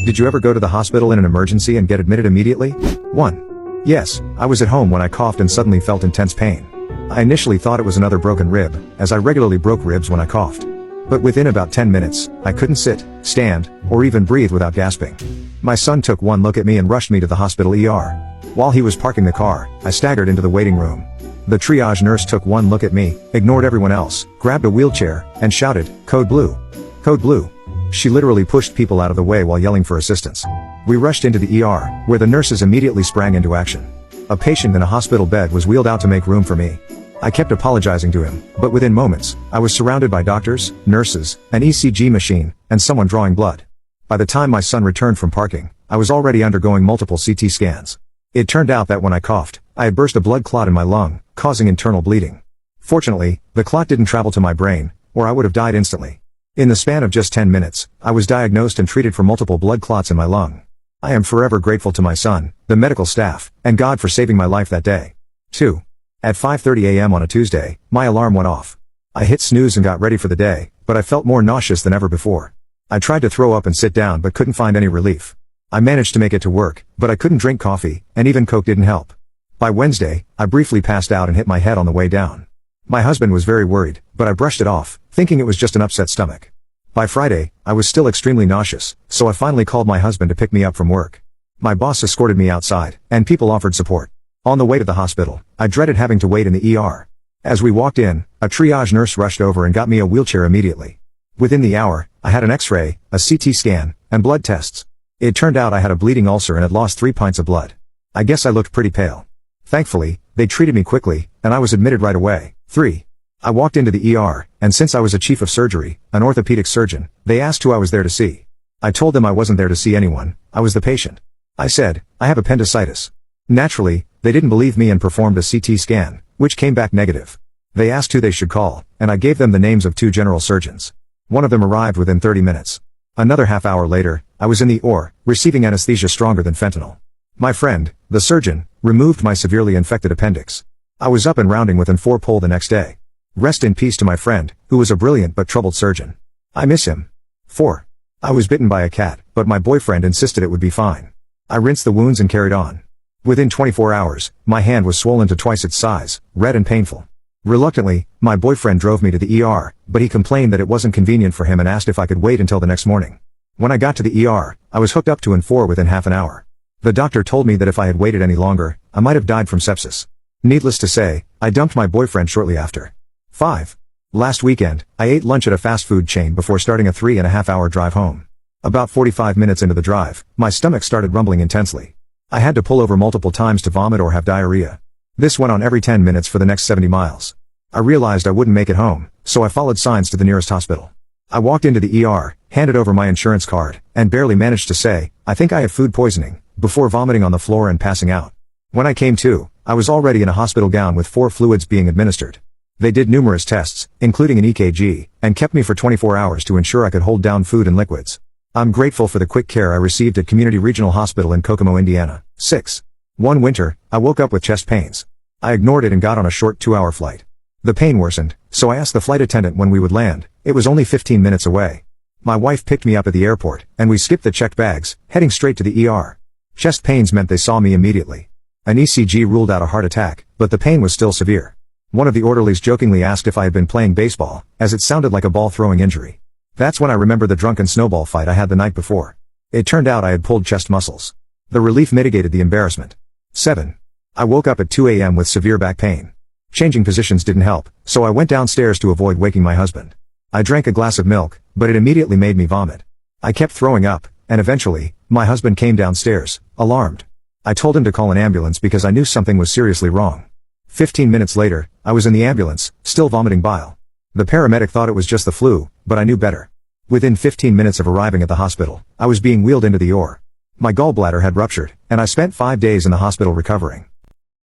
Did you ever go to the hospital in an emergency and get admitted immediately? 1. Yes, I was at home when I coughed and suddenly felt intense pain. I initially thought it was another broken rib, as I regularly broke ribs when I coughed. But within about 10 minutes, I couldn't sit, stand, or even breathe without gasping. My son took one look at me and rushed me to the hospital ER. While he was parking the car, I staggered into the waiting room. The triage nurse took one look at me, ignored everyone else, grabbed a wheelchair, and shouted, "Code Blue! Code Blue!" She literally pushed people out of the way while yelling for assistance. We rushed into the ER, where the nurses immediately sprang into action. A patient in a hospital bed was wheeled out to make room for me. I kept apologizing to him, but within moments, I was surrounded by doctors, nurses, an ECG machine, and someone drawing blood. By the time my son returned from parking, I was already undergoing multiple CT scans. It turned out that when I coughed, I had burst a blood clot in my lung, causing internal bleeding. Fortunately, the clot didn't travel to my brain, or I would have died instantly. In the span of just 10 minutes, I was diagnosed and treated for multiple blood clots in my lung. I am forever grateful to my son, the medical staff, and God for saving my life that day. 2. At 5:30 a.m. on a Tuesday, my alarm went off. I hit snooze and got ready for the day, but I felt more nauseous than ever before. I tried to throw up and sit down but couldn't find any relief. I managed to make it to work, but I couldn't drink coffee, and even Coke didn't help. By Wednesday, I briefly passed out and hit my head on the way down. My husband was very worried, but I brushed it off, thinking it was just an upset stomach. By Friday, I was still extremely nauseous, so I finally called my husband to pick me up from work. My boss escorted me outside, and people offered support. On the way to the hospital, I dreaded having to wait in the ER. As we walked in, a triage nurse rushed over and got me a wheelchair immediately. Within the hour, I had an X-ray, a CT scan, and blood tests. It turned out I had a bleeding ulcer and had lost 3 pints of blood. I guess I looked pretty pale. Thankfully, they treated me quickly, and I was admitted right away. 3. I walked into the ER, and since I was a chief of surgery, an orthopedic surgeon, they asked who I was there to see. I told them I wasn't there to see anyone, I was the patient. I said, "I have appendicitis." Naturally, they didn't believe me and performed a CT scan, which came back negative. They asked who they should call, and I gave them the names of 2 general surgeons. One of them arrived within 30 minutes. Another half hour later, I was in the OR, receiving anesthesia stronger than fentanyl. My friend, the surgeon, removed my severely infected appendix. I was up and rounding within 4 pole the next day. Rest in peace to my friend, who was a brilliant but troubled surgeon. I miss him. 4. I was bitten by a cat, but my boyfriend insisted it would be fine. I rinsed the wounds and carried on. Within 24 hours, my hand was swollen to twice its size, red and painful. Reluctantly, my boyfriend drove me to the ER, but he complained that it wasn't convenient for him and asked if I could wait until the next morning. When I got to the ER, I was hooked up to N4 within half an hour. The doctor told me that if I had waited any longer, I might have died from sepsis. Needless to say, I dumped my boyfriend shortly after. 5. Last weekend, I ate lunch at a fast food chain before starting a 3.5-hour drive home. About 45 minutes into the drive, my stomach started rumbling intensely. I had to pull over multiple times to vomit or have diarrhea. This went on every 10 minutes for the next 70 miles. I realized I wouldn't make it home, so I followed signs to the nearest hospital. I walked into the ER, handed over my insurance card, and barely managed to say, "I think I have food poisoning," before vomiting on the floor and passing out. When I came to, I was already in a hospital gown with 4 fluids being administered. They did numerous tests, including an EKG, and kept me for 24 hours to ensure I could hold down food and liquids. I'm grateful for the quick care I received at Community Regional Hospital in Kokomo, Indiana. 6. One winter, I woke up with chest pains. I ignored it and got on a short 2-hour flight. The pain worsened, so I asked the flight attendant when we would land. It was only 15 minutes away. My wife picked me up at the airport, and we skipped the checked bags, heading straight to the ER. Chest pains meant they saw me immediately. An ECG ruled out a heart attack, but the pain was still severe. One of the orderlies jokingly asked if I had been playing baseball, as it sounded like a ball-throwing injury. That's when I remembered the drunken snowball fight I had the night before. It turned out I had pulled chest muscles. The relief mitigated the embarrassment. 7. I woke up at 2 a.m. with severe back pain. Changing positions didn't help, so I went downstairs to avoid waking my husband. I drank a glass of milk, but it immediately made me vomit. I kept throwing up, and eventually, my husband came downstairs, alarmed. I told him to call an ambulance because I knew something was seriously wrong. 15 minutes later, I was in the ambulance, still vomiting bile. The paramedic thought it was just the flu, but I knew better. Within 15 minutes of arriving at the hospital, I was being wheeled into the OR. My gallbladder had ruptured, and I spent 5 days in the hospital recovering.